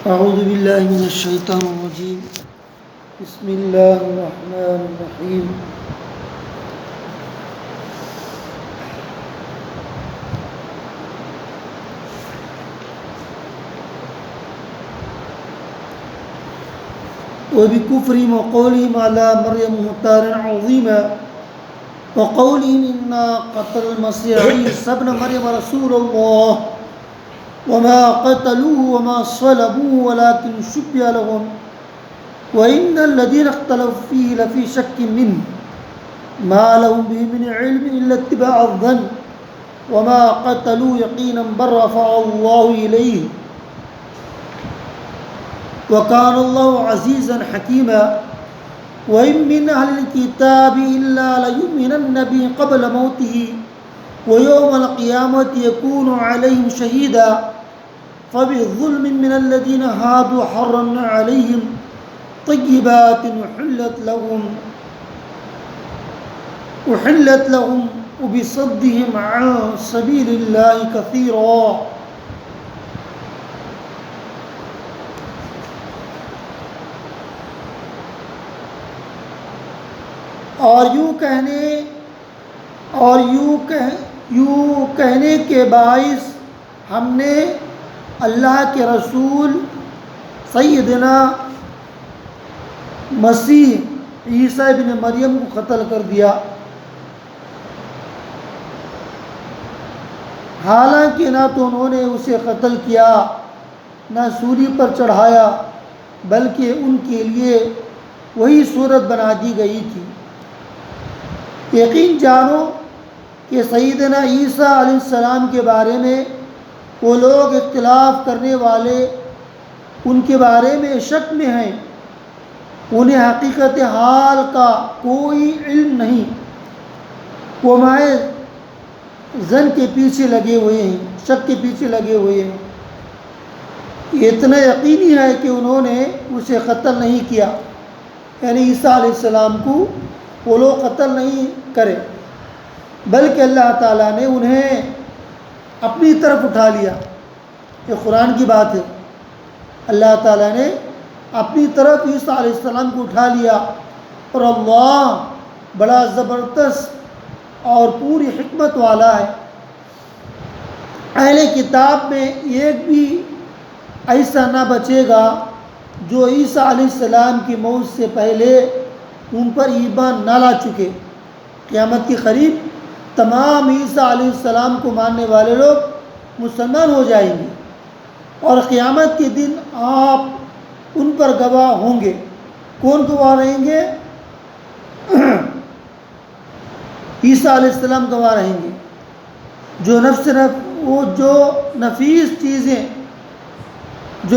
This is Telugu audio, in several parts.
أعوذ بالله من الشيطان الرجيم. بسم الله الرحمن الرحيم. وبكفرهم وقولهم على مريم بهتانا عظيما وقولهم إنا قتل المسيح عيسى ابن مريم رسول الله وما قتلوه وما صلبوه ولكن شبه لهم وإن الذين اختلفوا فيه لفي شك منه ما لهم به من علم إلا اتباع الظن وما قتلوا يقينا بل رفعه الله إليه وكان الله عزيزا حكيما وإن من أهل الكتاب إلا ليؤمنن به قبل موته ويوم القيامة يكون عليهم شهيدا فبظلم من الذين هادوا حرمنا عليهم طيبات أحلت لهم وبصدهم عن سبيل الله كثيرا. اور یوں کہنے کے باعث ہم نے اللہ کے رسول سیدنا مسیح عیسیٰ ابن مریم کو قتل کر دیا، حالانکہ نہ تو انہوں نے اسے قتل کیا نہ سولی پر چڑھایا، بلکہ ان کے لیے وہی صورت بنا دی گئی تھی۔ یقین جانو کہ سیدنا عیسیٰ علیہ السلام کے بارے میں وہ لوگ اختلاف کرنے والے ان کے بارے میں شک میں ہیں، انہیں حقیقت حال کا کوئی علم نہیں، وہ محض ظن کے پیچھے لگے ہوئے ہیں، شک کے پیچھے لگے ہوئے ہیں۔ اتنا یقینی ہے کہ انہوں نے اسے قتل نہیں کیا، یعنی عیسیٰ علیہ السلام کو وہ لوگ قتل نہیں کرے، بلکہ اللہ تعالیٰ نے انہیں اپنی طرف اٹھا لیا۔ یہ قرآن کی بات ہے، اللہ تعالیٰ نے اپنی طرف عیسیٰ علیہ السلام کو اٹھا لیا، اور اللہ بڑا زبردست اور پوری حکمت والا ہے۔ اہل کتاب میں ایک بھی ایسا نہ بچے گا جو عیسیٰ علیہ السلام کی موت سے پہلے ان پر ایمان نہ لا چکے۔ قیامت کے قریب تمام عیسیٰ علیہ السلام کو ماننے والے لوگ مسلمان ہو جائیں گے، اور قیامت کے دن آپ ان پر گواہ ہوں گے۔ کون گواہ رہیں گے؟ عیسیٰ علیہ السلام گواہ رہیں گے۔ جو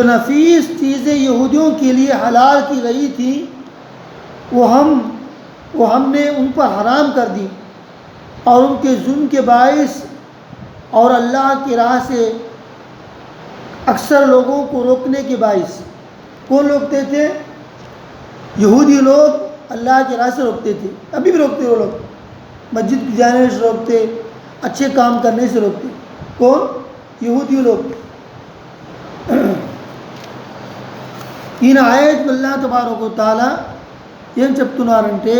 نفیس چیزیں یہودیوں کے لیے حلال کی گئی تھی وہ ہم نے ان پر حرام کر دی، اور ان کے ظلم کے باعث اور اللہ کی راہ سے اکثر لوگوں کو روکنے کے باعث۔ کون روکتے تھے؟ یہودی لوگ اللہ کی راہ سے روکتے تھے، ابھی بھی روکتے وہ لوگ، مسجد کی جانے سے روکتے، اچھے کام کرنے سے روکتے۔ کون؟ یہودی لوگ۔ ఈయన ఆయత్ అల్లాహ్ తబారక వ తఆలా ఏం చెప్తున్నారంటే,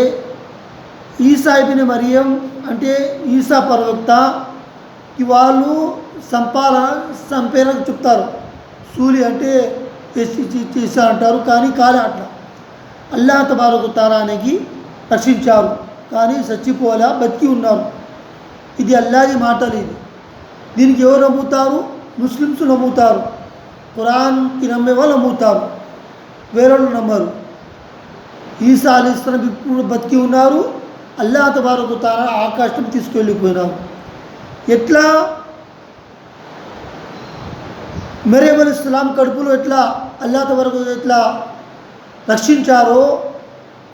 ఈసా ఇబ్న్ మరియం అంటే ఈసా ప్రవక్తకి వాళ్ళు సంపేరకు చెప్తారు, సూలి అంటే ఈసా అంటారు, కానీ కాలే అట్లా। అల్లాహ్ తబారక వ తఆలాకి రక్షించారు, కానీ చచ్చిపోలే, బతికి ఉన్నారు। ఇది అల్లాహ్ మాటలు। దీనికి ఎవరు నమ్ముతారు? ముస్లిమ్స్ నమ్ముతారు, ఖురాన్కి నమ్మే వాళ్ళు నమ్ముతారు, వేరే వాళ్ళు నమ్మరు। ఈసా అలైహిస్సలాం ఇప్పుడు బతికి ఉన్నారు, అల్లాహ్ తబారక వ తఆలా ఆకాశం తీసుకెళ్ళిపోయినారు। ఎట్లా? మరియం అలైహిస్సలాం కడుపులో ఎట్లా అల్లాహ్ తబారక వ తఆలా ఎట్లా రక్షించారో,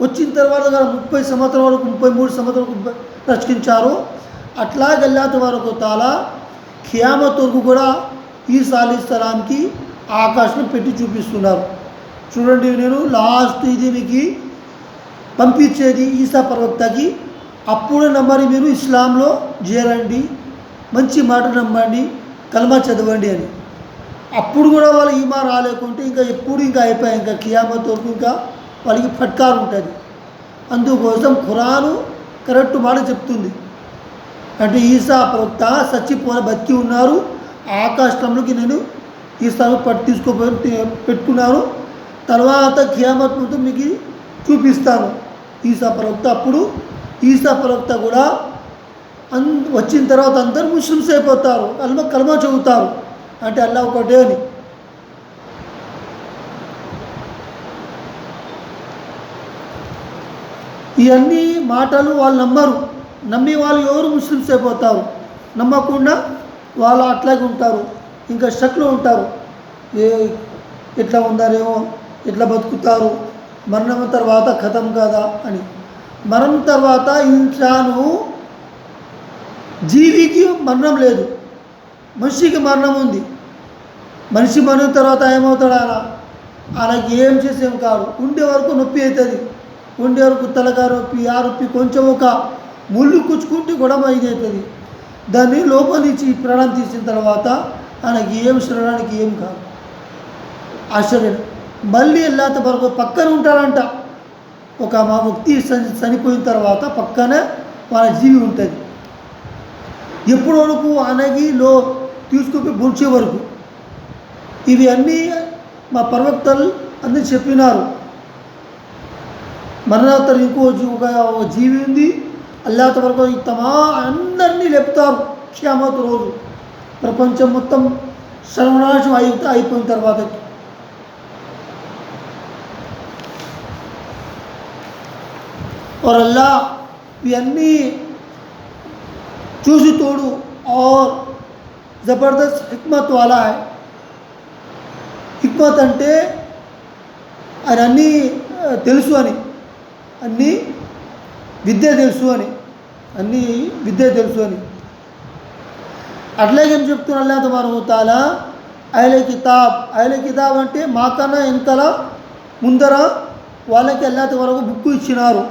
వచ్చిన తర్వాత 30 సంవత్సరాల వరకు 33 సంవత్సరాల వరకు రక్షించారో, అట్లాగే అల్లాహ్ తబారక వ తఆలా ఖియామత్ వరకు కూడా ఈసా అలైహిస్సలాంకి ఆకాశం పెట్టి చూపిస్తున్నారు। చూడండి, నేను లాస్ట్ ఇది మీకు పంపించేది ఈసా ప్రవక్తకి, అప్పుడు నమ్మని మీరు ఇస్లాంలో చేరండి, మంచి మాట నమ్మండి, కల్మా చదవండి అని। అప్పుడు కూడా వాళ్ళు ఈమాన్ రాలేకుంటే ఇంకా ఎప్పుడు ఇంకా అయిపోయాయి, ఇంకా కియామత్ వరకు ఇంకా వాళ్ళకి ఫట్కారు ఉంటుంది. అందుకోసం ఖురాను కరెక్ట్ మాట చెప్తుంది. అంటే ఈసా ప్రవక్త చచ్చిపోయిన బతికి ఉన్నారు, ఆకాశంలోకి నేను ఈసాను తీసుకుపోయి పెట్టుకున్నాను, తర్వాత కియామత్ ముందు మీకు చూపిస్తాను ఈసా ప్రవక్త. అప్పుడు ఈసా ప్రవక్త కూడా వచ్చిన తర్వాత అందరూ ముస్లిమ్స్ అయిపోతారు, కల్మా చదువుతారు, అంటే అల్లా ఒకటే అని. ఇవన్నీ మాటలు వాళ్ళు నమ్మరు. నమ్మి వాళ్ళు ఎవరు ముస్లిమ్స్ అయిపోతారు, నమ్మకుండా వాళ్ళు అట్లాగే ఉంటారు, ఇంకా షక్లో ఉంటారు. ఎట్లా ఉందారేమో, ఎట్లా బతుకుతారు, మరణం తర్వాత ఖతం కదా అని. మరణం తర్వాత ఇన్సాను జీవికి మరణం లేదు, మనిషికి మరణం ఉంది. మనిషి మరణం తర్వాత ఏమవుతాడు, ఆయనకి ఏం చేసేం కాదు, ఉండే వరకు నొప్పి అవుతుంది, ఉండే వరకు తలగా నొప్పి, ఆ నొప్పి కొంచెం ఒక ముళ్ళు కుచ్చుకుంటే గొడవ ఇది అవుతుంది. దాన్ని లోపల నుంచి ప్రాణం తీసిన తర్వాత ఆయనకి ఏం శరీరానికి ఏం కాదు, ఆ శరీరం మళ్ళీ వెళ్ళాత వరకు పక్కన ఉంటాడంట. ఒక మా వ్యక్తి చనిపోయిన తర్వాత పక్కనే వాళ్ళ జీవి ఉంటుంది, ఎప్పటి వరకు అనగి తీసుకుపోయి బుంచే వరకు. ఇవి అన్నీ మా ప్రవక్తలు అందరూ చెప్పినారు. మరణోత్తర ఇంకో జీవి ఉంది, అల్లాత వరకు తమా అందరినీ లేపుతారు కియామత్ రోజు. ప్రపంచం మొత్తం సర్వనాశం అయిపోయిన తర్వాత और अल्लाह ఇవన్నీ చూసి తోడు और ज़बरदस्त हिकमत वाला है. హిక్మత్ అంటే ఆయన అన్నీ తెలుసు అని, అన్నీ విద్య తెలుసు అని, అన్నీ విద్య తెలుసు అని. అట్లాగేం చెప్తున్నారు అల్లాహ్ తబారక వ తఆలా అహ్లే కితాబ్ అంటే మాకన్నా వెనకాల ముందర వాళ్ళకి అల్లాహ్ తబారక బుక్ ఇచ్చినారు,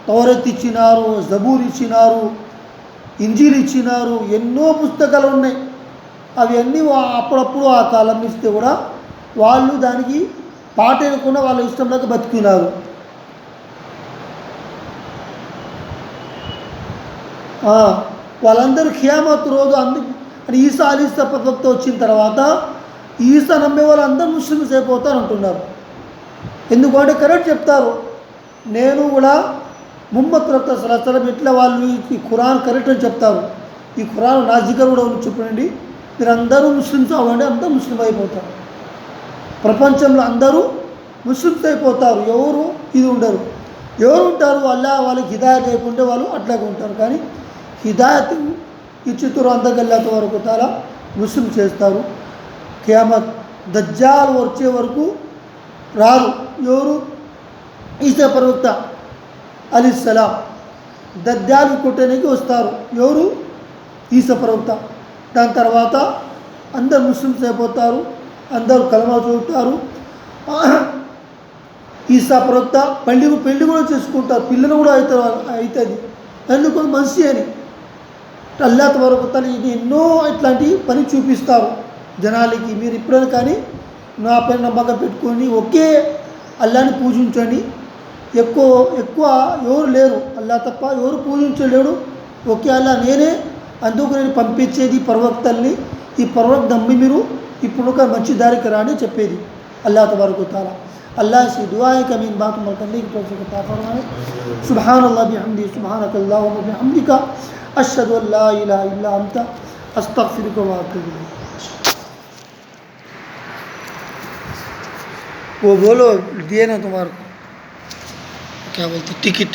తౌరత్ ఇచ్చినారు, జబూర్ ఇచ్చినారు, ఇంజీల్ ఇచ్చినారు, ఎన్నో పుస్తకాలు ఉన్నాయి. అవి అన్నీ అప్పుడప్పుడు ఆ కాలం ఇస్తే కూడా వాళ్ళు దానికి పాట వినకుండా వాళ్ళ ఇష్టంలోకి బతుకున్నారు. వాళ్ళందరూ ఖియామత్ రోజు అని ఈసా అలీసా ప్రవక్త వచ్చిన తర్వాత ఈసా నమ్మే వాళ్ళు అందరూ ముస్లిమ్స్ అయిపోతారు అంటున్నారు. ఎందుకంటే కరెక్ట్ చెప్తారు, నేను కూడా ముహమ్మద్ ప్రవక్త సల్లల్లాహు అలైహి వసల్లం ఇట్లా వాళ్ళు ఈ ఖురాన్ కరెక్ట్ అని చెప్తారు. ఈ ఖురాన్ నా జిగర్ కూడా చెప్పండి, మీరు అందరూ ముస్లిమ్స్ అవ్వండి, అందరూ ముస్లిం అయిపోతారు. ప్రపంచంలో అందరూ ముస్లిమ్స్ అయిపోతారు, ఎవరు ఇది ఉండరు. ఎవరు ఉంటారు, వాళ్ళకి హిదాయత్ లేకుంటే వాళ్ళు అట్లాగే ఉంటారు. కానీ హిదాయత్ ఇచ్చుతారు అందగల్లాత వరకు తాలా ముస్లిం చేస్తారు. కియామత్ దజ్జాల్ వచ్చే వరకు రారు. ఎవరు? ఈసా ప్రవక్త అలైహిస్సలాం దజ్జాల్ కొట్టడానికి వస్తారు. ఎవరు? ఈసా ప్రవక్త. దాని తర్వాత అందరు ముస్లిమ్స్ అయిపోతారు, అందరూ కలమా చదువుతారు. ఈసా ప్రవక్త పెళ్లి కూడా చేసుకుంటారు, పిల్లలు కూడా అవుతుంది. ఎందుకు? మంచి అని అల్లాహ్ తబారక తఆలా ఇది ఎన్నో ఇట్లాంటి పని చూపిస్తారు జనాలకి. మీరు ఎప్పుడైనా కానీ నా పైన నమ్మకం పెట్టుకొని ఒకే అల్లాని పూజించండి. ఎక్కువ ఎవరు లేరు, అల్లాహ్ తప్ప ఎవరు పూజించలేడు, ఒకే అల్లాహ్ నేనే. అందుకు నేను పంపించేది ప్రవక్తల్ని, ఈ ప్రవక్త నమ్మి మీరు ఇప్పుడు ఒక మంచి దారికి రాని చెప్పేది अल्लाह तबारक व तआला. अल्लाह से दुआ है कि हमें इन बातों पर करने की तौफीक अता फरमाए. सुब्हानल्लाह बिहम्दिही सुब्हानकल्लाहुम्मा बिहम्दिका अशहदु अन ला इलाहा इल्ला अंता अस्तगफिरुका व अतूबु इलैक. वो बोलो दिए ना तुम्हारे क्या बोलते टिकट